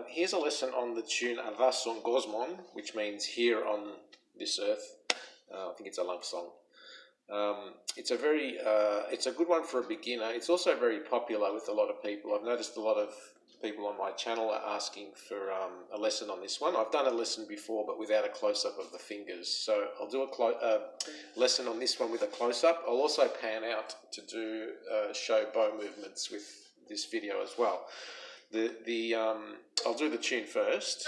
Here's a lesson on the tune Atha song Κόσμον, which means here on this earth. I think it's a love song. It's a good one for a beginner. It's also very popular with a lot of people. I've noticed a lot of people on my channel are asking for a lesson on this one. I've done a lesson before, but without a close-up of the fingers. So I'll do a lesson on this one with a close-up. I'll also pan out to do show bow movements with this video as well. I'll do the tune first.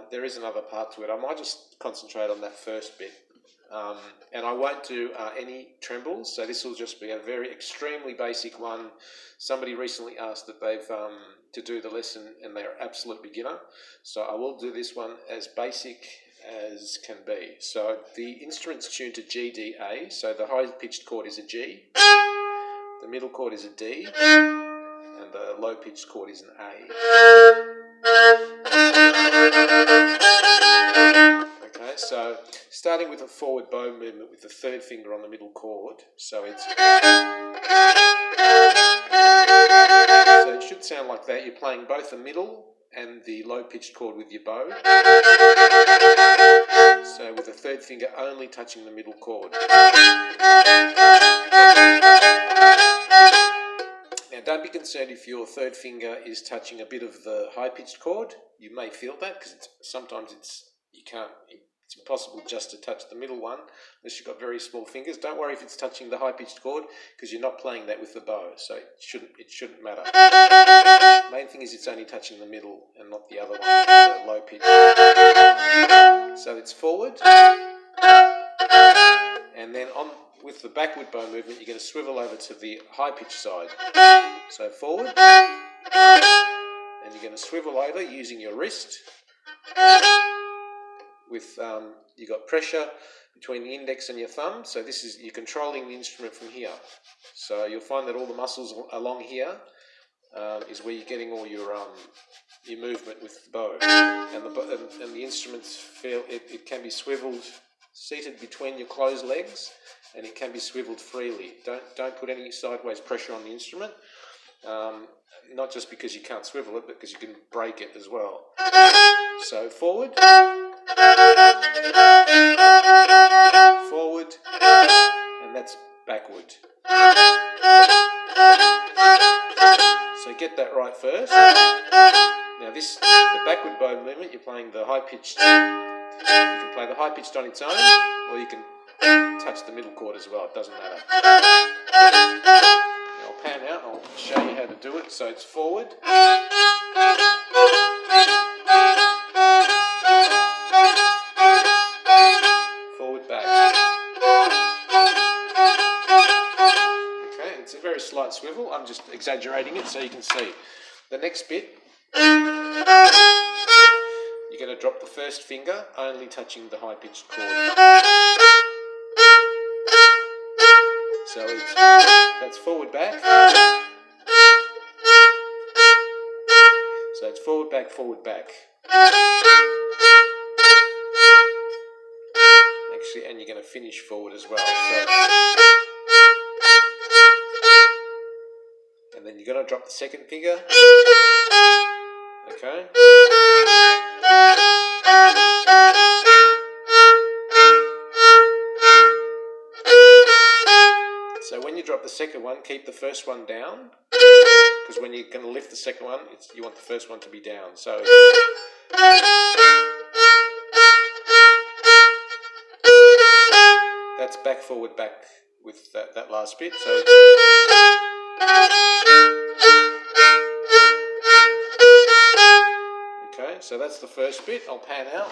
There is another part to it. I might just concentrate on that first bit, and I won't do any trembles, so this will just be a very extremely basic one. Somebody recently asked that they've to do the lesson and they're absolute beginner, so I will do this one as basic as can be. So the instrument's tuned to G, D, A, so the high pitched chord is a G, the middle chord is a D, and the low pitched chord is an A. Okay, so starting with a forward bow movement with the third finger on the middle chord, so it should sound like that. You're playing both the middle and the low pitched chord with your bow, so with the third finger only touching the middle chord. Now don't be concerned if your third finger is touching a bit of the high pitched chord. You may feel that because sometimes it's impossible just to touch the middle one unless you've got very small fingers. Don't worry if it's touching the high pitched chord because you're not playing that with the bow, so it shouldn't matter. Main thing is it's only touching the middle and not the other one, the low pitch. So it's forward, and then on with the backward bow movement, you're going to swivel over to the high pitch side. So forward, and you're going to swivel over using your wrist. With you got pressure between the index and your thumb, so you're controlling the instrument from here. So you'll find that all the muscles along here is where you're getting all your movement with the bow, and the instruments feel it can be swiveled seated between your closed legs, and it can be swiveled freely. Don't put any sideways pressure on the instrument. Not just because you can't swivel it, but because you can break it as well. So forward, forward, and that's backward. So get that right first. Now the backward bow movement, you're playing the high pitched. You can play the high pitched on its own, or you can touch the middle chord as well. It doesn't matter. Now I'll pan out. I'll show you how to do it. So it's forward. Forward, back. Okay, it's a very slight swivel. I'm just exaggerating it so you can see. The next bit, you're going to drop the first finger, only touching the high pitched chord. So that's forward, back. So it's forward, back, forward, back. Actually, and you're going to finish forward as well. And then you're going to drop the second finger. Okay. So when you drop the second one, keep the first one down, because when you're going to lift the second one, you want the first one to be down. So that's back, forward, back with that last bit. So okay, so that's the first bit. I'll pan out.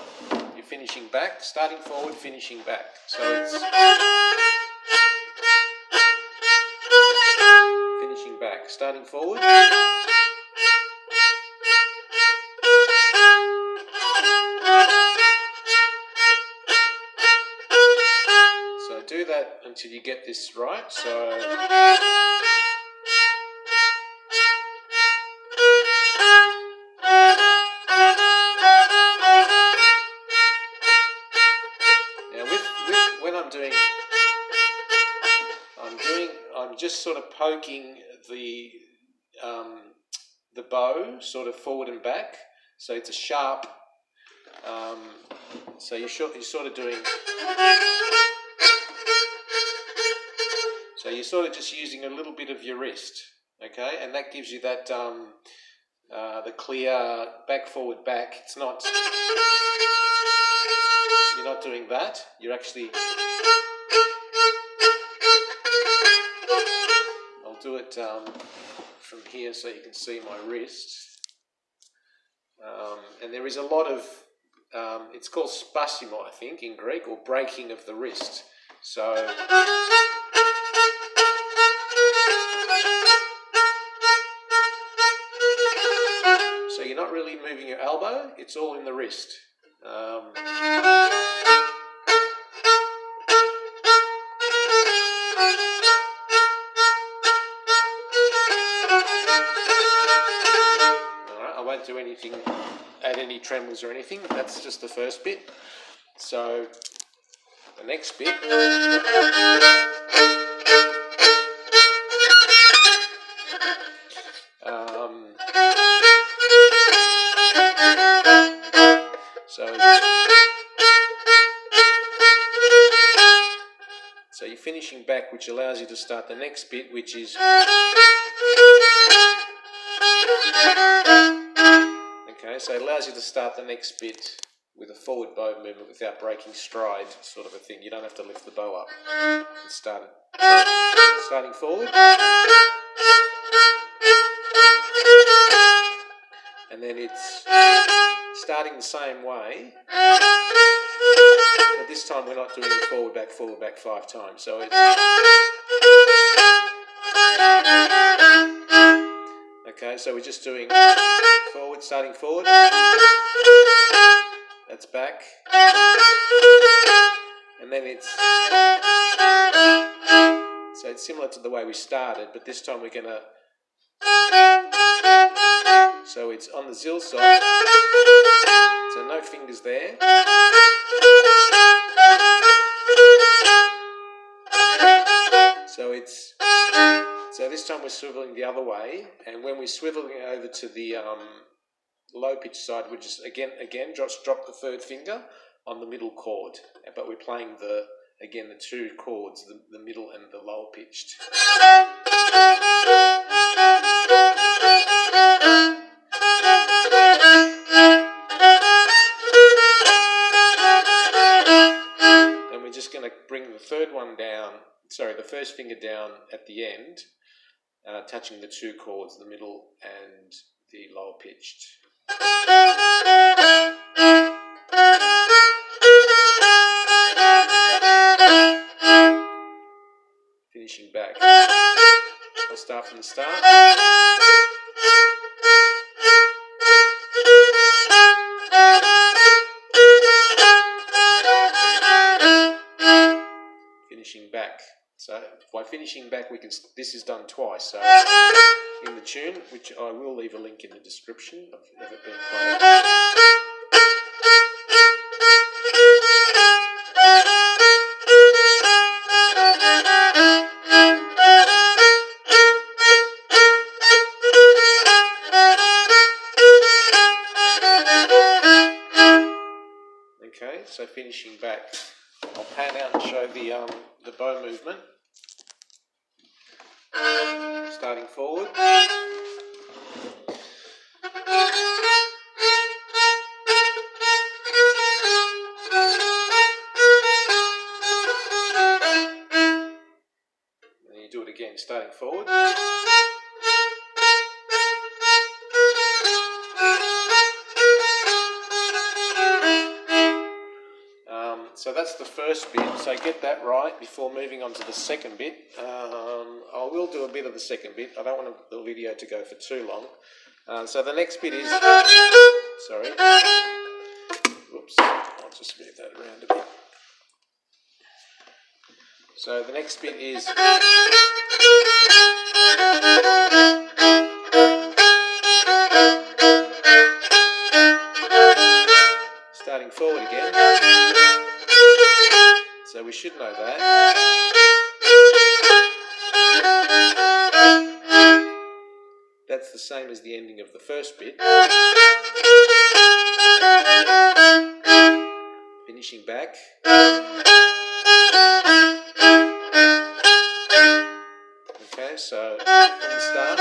You're finishing back, starting forward, finishing back. So it's finishing back, starting forward. do that until you get this right. So now with when I'm just sort of poking the bow sort of forward and back, so it's a sharp. So you're sort of doing. So you're sort of just using a little bit of your wrist, okay, and that gives you that the clear back forward back. It's not. You're not doing that. You're actually. I'll do it from here so you can see my wrist. And there is a lot of. It's called spasimo, I think, in Greek, or breaking of the wrist. So you're not really moving your elbow, it's all in the wrist. Alright, I won't do anything, add any tremors or anything, that's just the first bit. So the next bit. So you're finishing back, which allows you to start the next bit, which is. Okay, so it allows you to start the next bit with a forward bow movement without breaking stride, sort of a thing. You don't have to lift the bow up and start it. So, starting forward. And then it's starting the same way, but this time we're not doing forward back 5 times. So it's okay. So we're just doing forward, starting forward. That's back, and then it's so it's similar to the way we started, but this time we're gonna. So it's on the zil side, so no fingers there. So this time we're swiveling the other way, and when we're swiveling over to the low pitch side, we just again just drop the third finger on the middle chord, but we're playing the two chords, the middle and the lower pitched. And we're just going to bring the first finger down at the end, touching the two chords, the middle and the lower pitched. Finishing back. I'll start from the start. Finishing back. So by finishing back, this is done twice. So in the tune, which I will leave a link in the description of it being played. Okay, so finishing back, I'll pan out and show the bow movement. Starting forward. And then you do it again, starting forward. So that's the first bit, so get that right before moving on to the second bit. I will do a bit of the second bit, I don't want the video to go for too long. So the next bit is, sorry, whoops, I'll just move that around a bit. So the next bit is starting forward again. So we should know that. That's the same as the ending of the first bit. Finishing back. Okay, so from the start.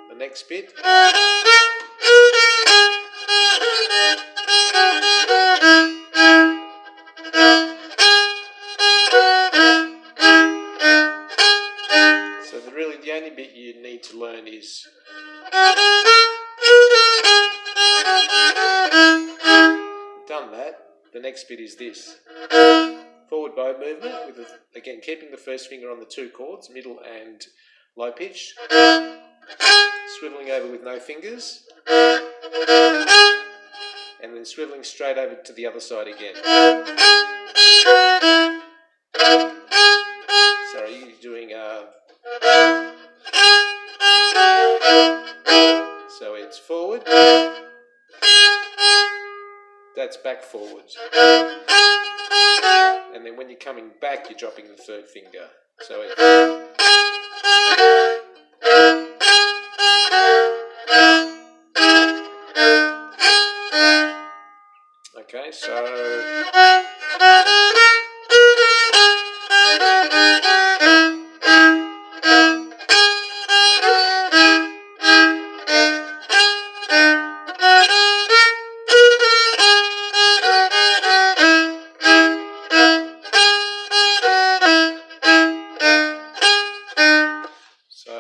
The next bit. So the only bit you need to learn is done that. The next bit is this. Forward bow movement with again keeping the first finger on the two chords, middle and low pitch. Swiveling over with no fingers. And then swiveling straight over to the other side again. Sorry, you're doing so it's forward. That's back forwards. And then when you're coming back, you're dropping the third finger. So it's okay, so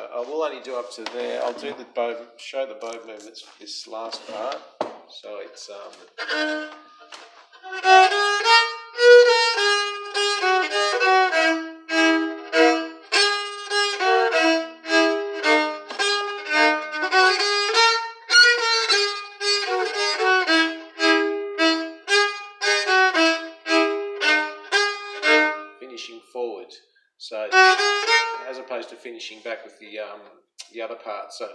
I will only do up to there. I'll do the bow, show the bow movements for this last part. So it's finishing forward. So as opposed to finishing back with the other part. So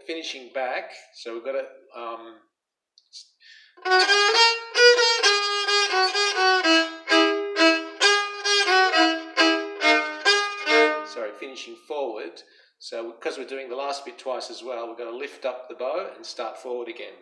finishing back, so we've got to finishing forward. So because we're doing the last bit twice as well, we're going to lift up the bow and start forward again.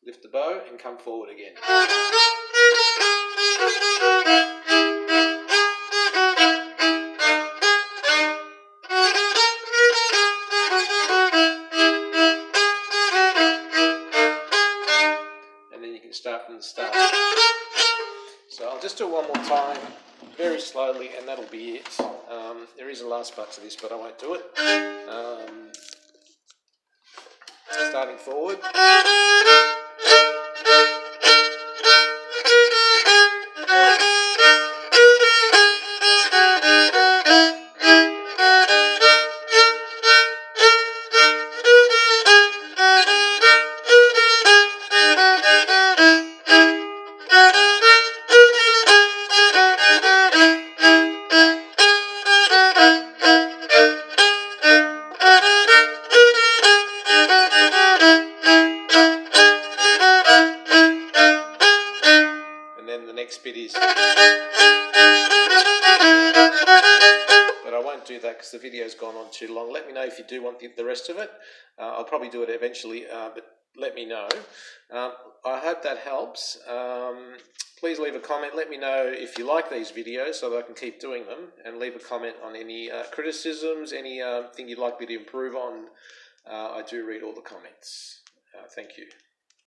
Lift the bow and come forward again. And then you can start from the start. So I'll just do it one more time, very slowly, and that'll be it. There is a last part to this, but I won't do it. Starting forward. won't do that because the video's gone on too long. Let me know if you do want the rest of it. I'll probably do it eventually, but let me know. I hope that helps. Please leave a comment. Let me know if you like these videos so that I can keep doing them, and leave a comment on any criticisms, any thing you'd like me to improve on. I do read all the comments. Thank you.